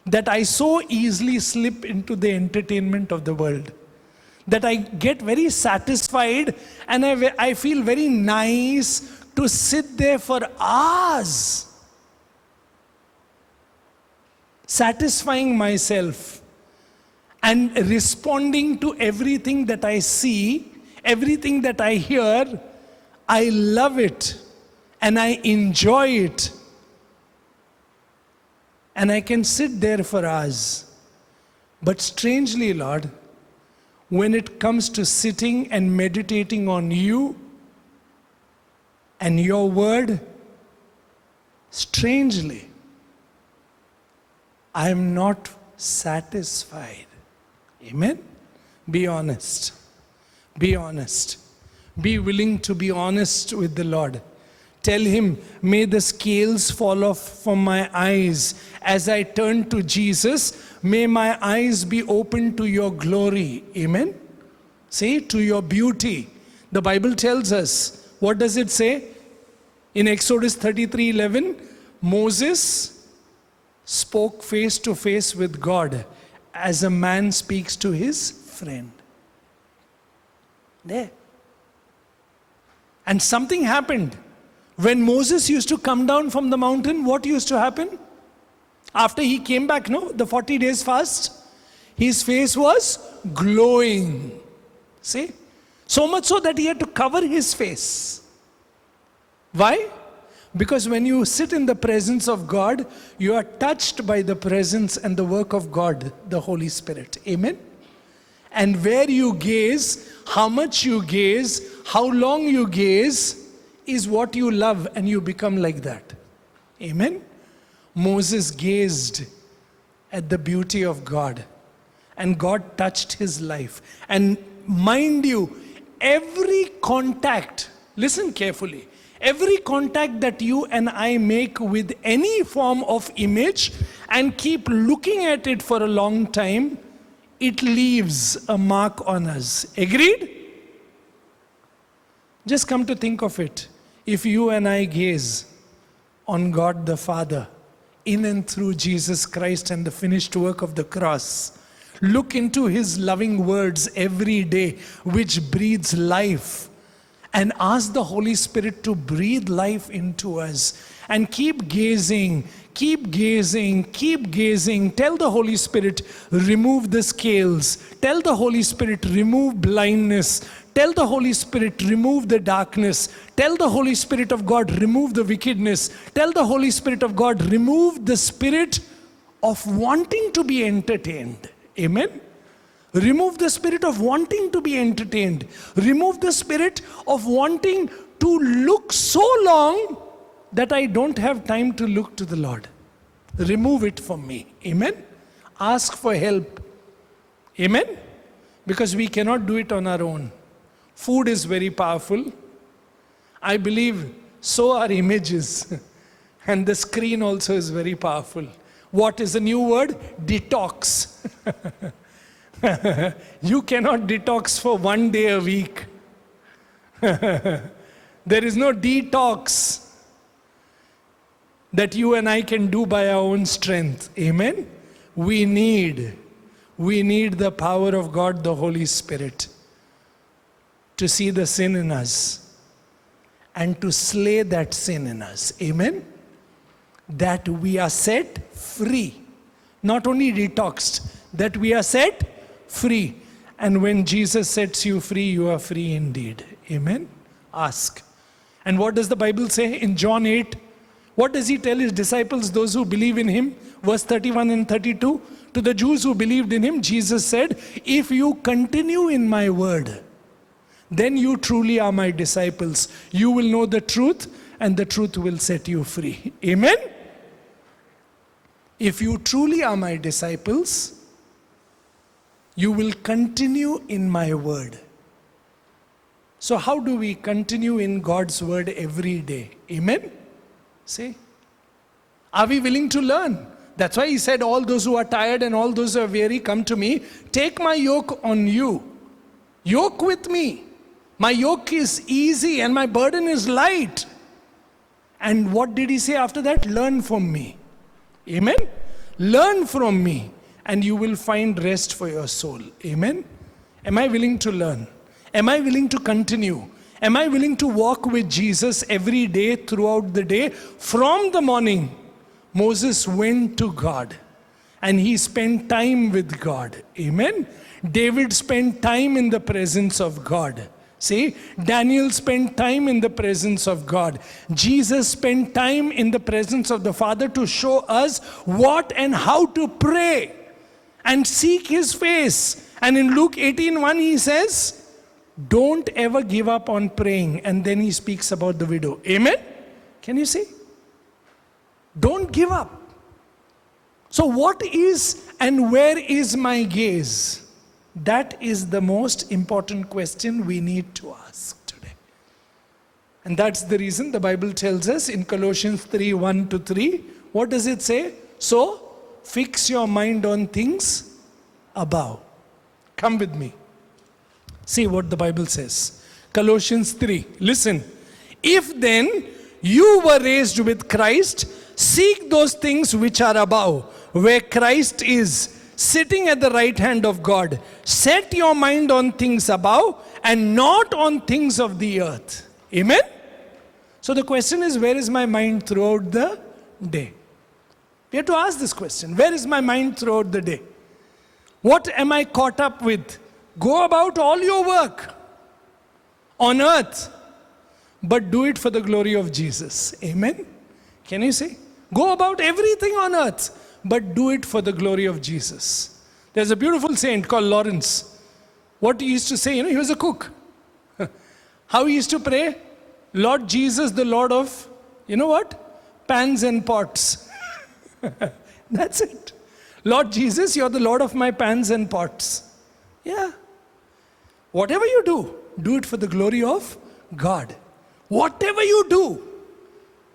that I so easily slip into the entertainment of the world, that I get very satisfied and I feel very nice to sit there for hours, satisfying myself and responding to everything that I see, everything that I hear. I love it and I enjoy it. And I can sit there for hours. But strangely, Lord, when it comes to sitting and meditating on you and your word, strangely, I am not satisfied. Amen? Be honest. Be honest. Be willing to be honest with the Lord. Tell him, may the scales fall off from my eyes. As I turn to Jesus, may my eyes be open to your glory. Amen? See, to your beauty. The Bible tells us, what does it say? In Exodus 33:11, Moses spoke face to face with God as a man speaks to his friend. There. And something happened. When Moses used to come down from the mountain, what used to happen? After he came back, the 40 days fast, his face was glowing. See? So much so that he had to cover his face. Why? Because when you sit in the presence of God, you are touched by the presence and the work of God, the Holy Spirit. Amen? And where you gaze, how much you gaze, how long you gaze, is what you love, and you become like that. Amen? Moses gazed at the beauty of God, and God touched his life. And mind you, every contact, listen carefully, Every contact that you and I make with any form of image and keep looking at it for a long time, it leaves a mark on us. Agreed? Just come to think of it. If you and I gaze on God the Father, in and through Jesus Christ and the finished work of the cross, look into His loving words every day, which breathes life, and ask the Holy Spirit to breathe life into us. And keep gazing, keep gazing, keep gazing. Tell the Holy Spirit, remove the scales. Tell the Holy Spirit, remove blindness. Tell the Holy Spirit, remove the darkness. Tell the Holy Spirit of God, remove the wickedness. Tell the Holy Spirit of God, remove the spirit of wanting to be entertained. Amen? Remove the spirit of wanting to be entertained. Remove the spirit of wanting to look so long that I don't have time to look to the Lord. Remove it from me. Amen? Ask for help. Amen? Because we cannot do it on our own. Food is very powerful. I believe so are images. And the screen also is very powerful. What is the new word? Detox. You cannot detox for one day a week. There is no detox that you and I can do by our own strength. Amen? We need the power of God, the Holy Spirit, to see the sin in us and to slay that sin in us. Amen? That we are set free. Not only detoxed, that we are set free. And when Jesus sets you free, you are free indeed. Amen? Ask. And what does the Bible say in John 8? What does He tell His disciples, those who believe in Him? Verse 31 and 32. To the Jews who believed in Him, Jesus said, if you continue in my word, then you truly are my disciples. You will know the truth, and the truth will set you free. Amen? If you truly are my disciples, you will continue in my word. So how do we continue in God's word every day? Amen? See? Are we willing to learn? That's why He said, all those who are tired and all those who are weary, come to me. Take my yoke on you. Yoke with me. My yoke is easy and my burden is light. And what did He say after that? Learn from me. Amen? Learn from me and you will find rest for your soul. Amen? Am I willing to learn? Am I willing to continue? Am I willing to walk with Jesus every day throughout the day? From the morning, Moses went to God and he spent time with God. Amen? David spent time in the presence of God. See, Daniel spent time in the presence of God. Jesus spent time in the presence of the Father to show us what and how to pray and seek His face. And in Luke 18:1 He says, don't ever give up on praying. And then He speaks about the widow. Amen? Can you see? Don't give up. So what is and where is my gaze? That is the most important question we need to ask today. And that's the reason the Bible tells us in Colossians 3:1-3, what does it say? So, fix your mind on things above. Come with me. See what the Bible says. Colossians 3. Listen. If then you were raised with Christ, seek those things which are above, where Christ is, sitting at the right hand of God. Set your mind on things above and not on things of the earth. Amen? So the question is, where is my mind throughout the day? We have to ask this question. Where is my mind throughout the day? What am I caught up with? Go about all your work on earth, but do it for the glory of Jesus. Amen? Can you see? Go about everything on earth, but do it for the glory of Jesus. There's a beautiful saint called Lawrence. What he used to say, he was a cook. How he used to pray? Lord Jesus, the Lord of, pans and pots. That's it. Lord Jesus, you're the Lord of my pans and pots. Yeah. Whatever you do, do it for the glory of God. Whatever you do,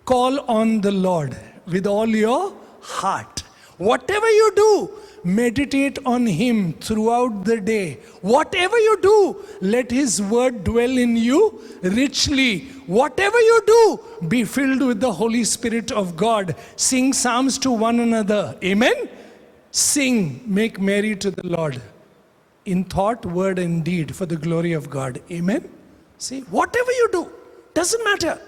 call on the Lord with all your heart. Whatever you do, meditate on Him throughout the day. Whatever you do, let His word dwell in you richly. Whatever you do, be filled with the Holy Spirit of God. Sing psalms to one another. Amen? Sing, make merry to the Lord in thought, word, and deed for the glory of God. Amen? See, whatever you do, doesn't matter.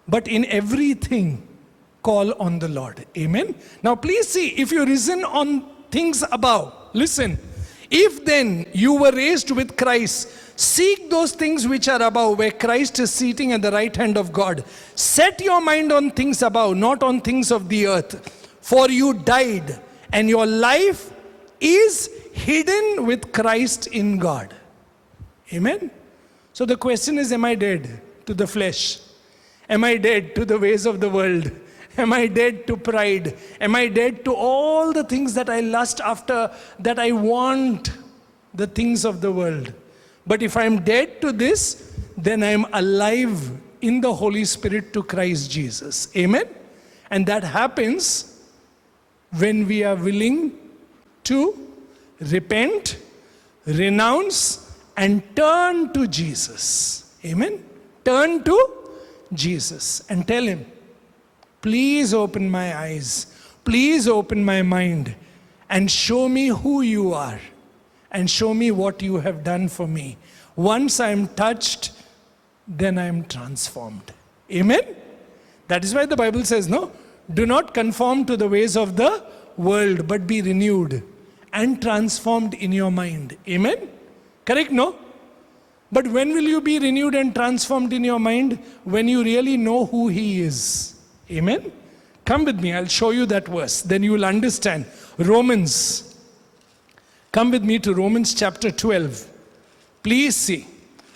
But in everything, call on the Lord. Amen? Now please see, if you reason on things above, listen. If then you were raised with Christ, seek those things which are above, where Christ is sitting at the right hand of God. Set your mind on things above, not on things of the earth. For you died, and your life is hidden with Christ in God. Amen? So the question is, am I dead to the flesh? Am I dead to the ways of the world? Am I dead to pride? Am I dead to all the things that I lust after, that I want the things of the world? But if I'm dead to this, then I'm alive in the Holy Spirit to Christ Jesus. Amen? And that happens when we are willing to repent, renounce, and turn to Jesus. Amen? Turn to Jesus and tell Him, please open my eyes, please open my mind, and show me who you are, and show me what you have done for me. Once I am touched, then I am transformed. Amen? That is why the Bible says, no, do not conform to the ways of the world, but be renewed and transformed in your mind. Amen? Correct, no? But when will you be renewed and transformed in your mind? When you really know who He is. Amen? Come with me, I'll show you that verse. Then you will understand. Romans. Come with me to Romans chapter 12. Please see.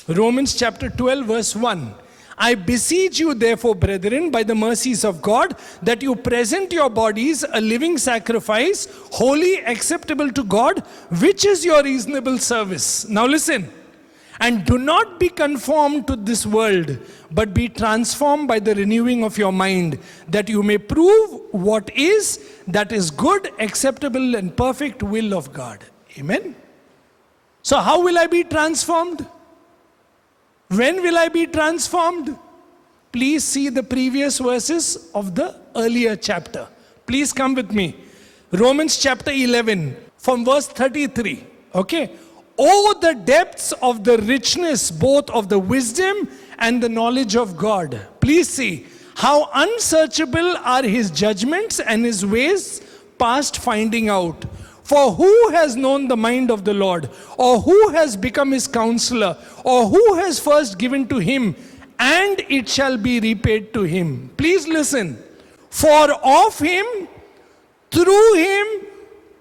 Romans chapter 12 verse 1. I beseech you therefore, brethren, by the mercies of God, that you present your bodies a living sacrifice, holy, acceptable to God, which is your reasonable service. Now listen. And do not be conformed to this world, but be transformed by the renewing of your mind, that you may prove what is, that is good, acceptable, and perfect will of God. Amen? So how will I be transformed? When will I be transformed? Please see the previous verses of the earlier chapter. Please come with me. Romans chapter 11, from verse 33. Okay? Oh, the depths of the richness, both of the wisdom and the knowledge of God. Please see, how unsearchable are His judgments and His ways past finding out. For who has known the mind of the Lord? Or who has become His counselor? Or who has first given to Him, and it shall be repaid to Him? Please listen. For of Him, through Him,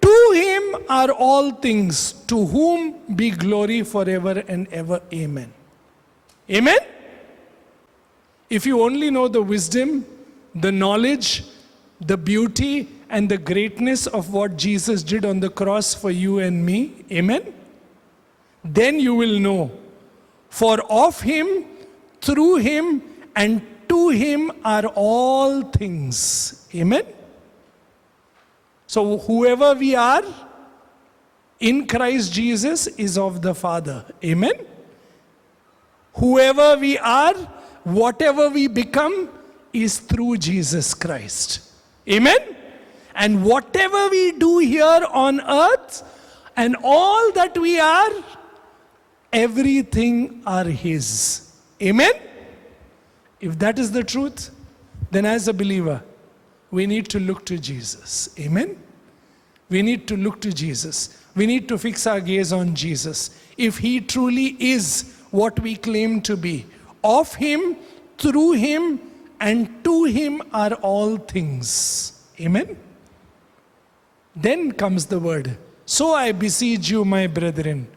to Him are all things, to whom be glory forever and ever. Amen. Amen? If you only know the wisdom, the knowledge, the beauty, and the greatness of what Jesus did on the cross for you and me, amen? Then you will know. For of Him, through Him, and to Him are all things. Amen? So whoever we are in Christ Jesus is of the Father. Amen? Whoever we are, whatever we become, is through Jesus Christ. Amen? And whatever we do here on earth, and all that we are, everything are His. Amen? If that is the truth, then as a believer, we need to look to Jesus. Amen? We need to look to Jesus. We need to fix our gaze on Jesus. If He truly is what we claim to be, of Him, through Him, and to Him are all things. Amen? Then comes the word. So I beseech you, my brethren,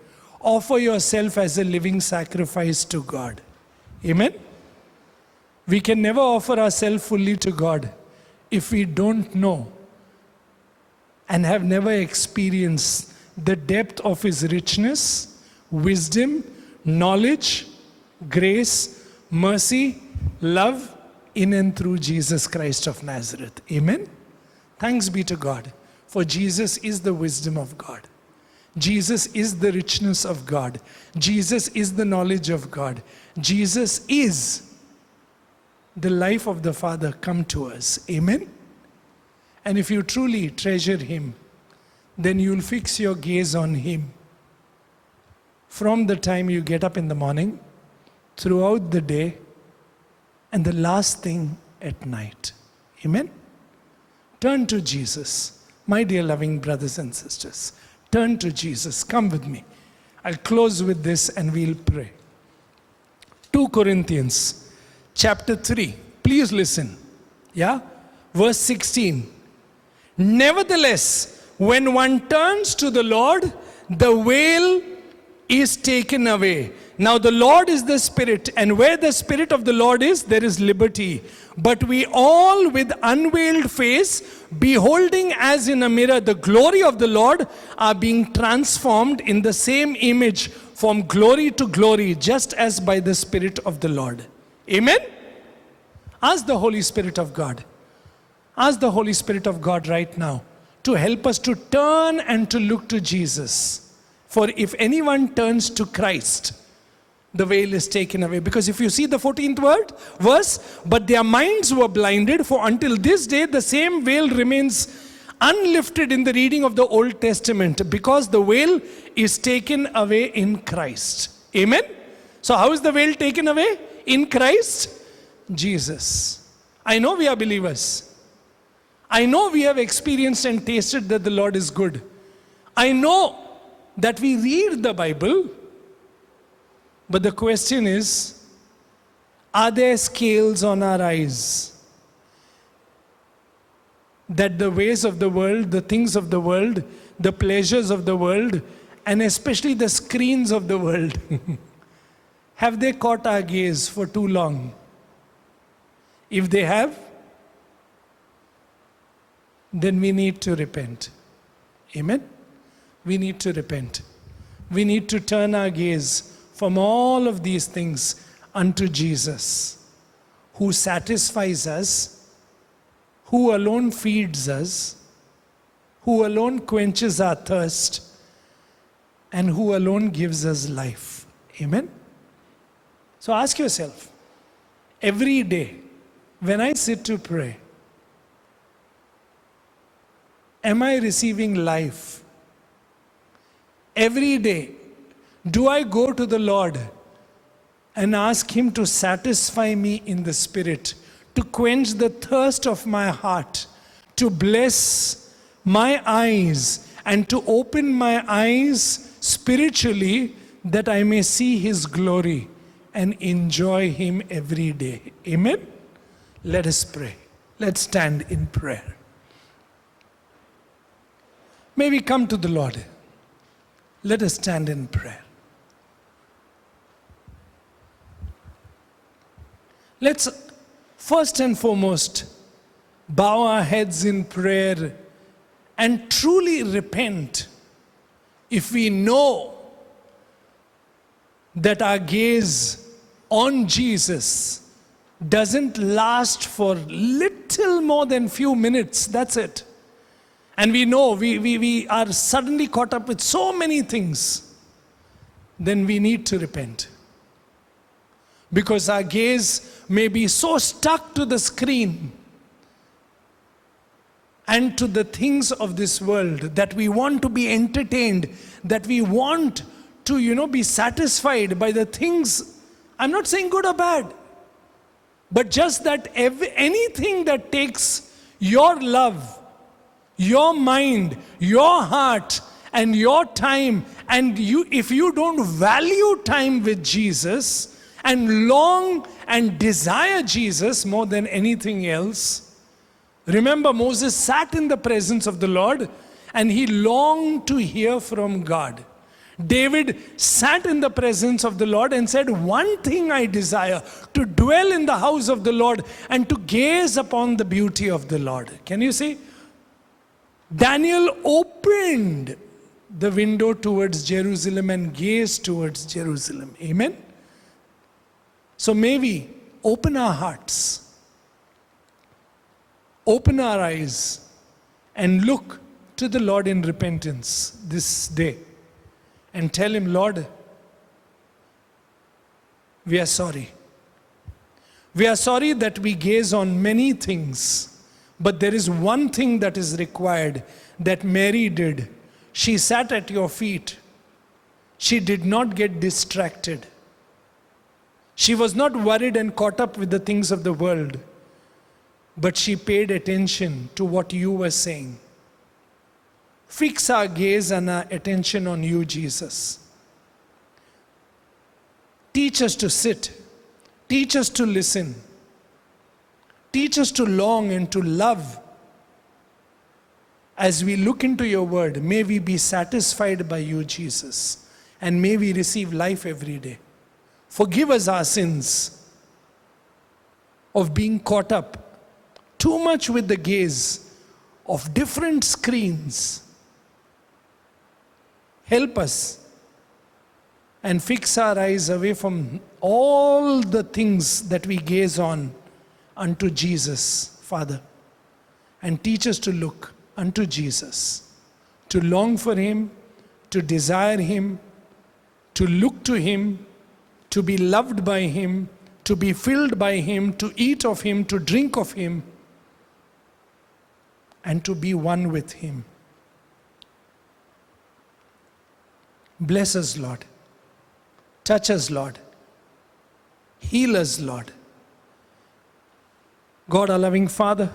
offer yourself as a living sacrifice to God. Amen? We can never offer ourselves fully to God if we don't know and have never experienced the depth of His richness, wisdom, knowledge, grace, mercy, love in and through Jesus Christ of Nazareth. Amen. Thanks be to God, for Jesus is the wisdom of God. Jesus is the richness of God. Jesus is the knowledge of God. Jesus is the life of the Father come to us. Amen. And if you truly treasure Him, then you'll fix your gaze on Him from the time you get up in the morning, throughout the day, and the last thing at night. Amen? Turn to Jesus. My dear loving brothers and sisters, turn to Jesus. Come with me. I'll close with this and we'll pray. 2 Corinthians chapter 3. Please listen. Yeah? Verse 16. Nevertheless, when one turns to the Lord, the veil is taken away. Now the Lord is the Spirit, and where the Spirit of the Lord is, there is liberty. But we all with unveiled face, beholding as in a mirror the glory of the Lord, are being transformed in the same image from glory to glory, just as by the Spirit of the Lord. Amen? Ask the Holy Spirit of God. Ask the Holy Spirit of God right now to help us to turn and to look to Jesus. For if anyone turns to Christ, the veil is taken away. Because if you see the 14th verse, but their minds were blinded, for until this day the same veil remains unlifted in the reading of the Old Testament, because the veil is taken away in Christ. Amen? So how is the veil taken away? In Christ Jesus. I know we are believers. I know we have experienced and tasted that the Lord is good. I know that we read the Bible, but the question is, are there scales on our eyes that the ways of the world, the things of the world, the pleasures of the world, and especially the screens of the world, have they caught our gaze for too long? If they have, then we need to repent. Amen? We need to repent. We need to turn our gaze from all of these things unto Jesus, who satisfies us, who alone feeds us, who alone quenches our thirst, and who alone gives us life. Amen? So ask yourself, every day when I sit to pray, am I receiving life? Every day, do I go to the Lord and ask Him to satisfy me in the Spirit, to quench the thirst of my heart, to bless my eyes, and to open my eyes spiritually that I may see His glory and enjoy Him every day? Amen? Let us pray. Let's stand in prayer. May we come to the Lord. Let us stand in prayer. Let's first and foremost bow our heads in prayer and truly repent if we know that our gaze on Jesus doesn't last for little more than few minutes. That's it. And we know we are suddenly caught up with so many things. Then we need to repent. Because our gaze may be so stuck to the screen and to the things of this world that we want to be entertained, that we want to, be satisfied by the things. I'm not saying good or bad, but just that anything that takes your love, your mind, your heart, and your time, and if you don't value time with Jesus and long and desire Jesus more than anything else. Remember, Moses sat in the presence of the Lord and he longed to hear from God. David sat in the presence of the Lord and said, one thing I desire, to dwell in the house of the Lord and to gaze upon the beauty of the Lord. Can you see? Daniel opened the window towards Jerusalem and gazed towards Jerusalem. Amen? So may we open our hearts, open our eyes, and look to the Lord in repentance this day and tell Him, Lord, we are sorry. We are sorry that we gaze on many things, but there is one thing that is required that Mary did. She sat at your feet. She did not get distracted. She was not worried and caught up with the things of the world, but she paid attention to what you were saying. Fix our gaze and our attention on you, Jesus. Teach us to sit. Teach us to listen. Teach us to long and to love. As we look into your word, may we be satisfied by you, Jesus, and may we receive life every day. Forgive us our sins of being caught up too much with the gaze of different screens. Help us and fix our eyes away from all the things that we gaze on unto Jesus, Father. And teach us to look unto Jesus, to long for Him, to desire Him, to look to Him, to be loved by Him, to be filled by Him, to eat of Him, to drink of Him, and to be one with Him. Bless us, Lord. Touch us, Lord. Heal us, Lord. God, our loving Father,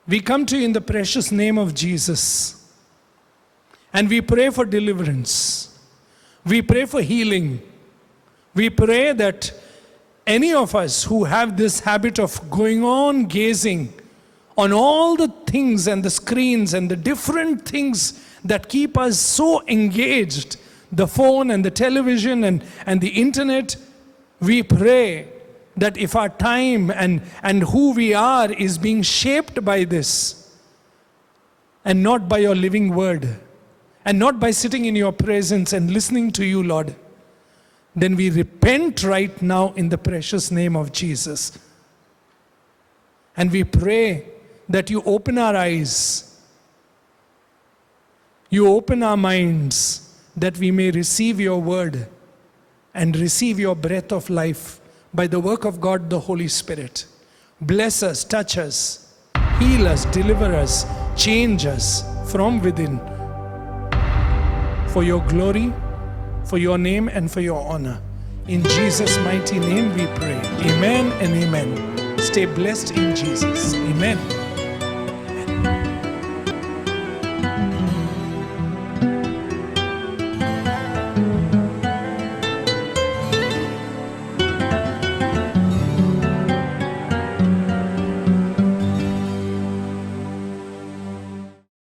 we come to you in the precious name of Jesus. And we pray for deliverance. We pray for healing. We pray that any of us who have this habit of going on gazing on all the things and the screens and the different things that keep us so engaged, the phone and the television and the internet, we pray that if our time and who we are is being shaped by this, and not by your living word, and not by sitting in your presence and listening to you, Lord, then we repent right now in the precious name of Jesus. And we pray that you open our eyes, you open our minds, that we may receive your word and receive your breath of life by the work of God, the Holy Spirit. Bless us, touch us, heal us, deliver us, change us from within. For your glory, for your name, and for your honor. In Jesus' mighty name we pray. Amen and amen. Stay blessed in Jesus. Amen.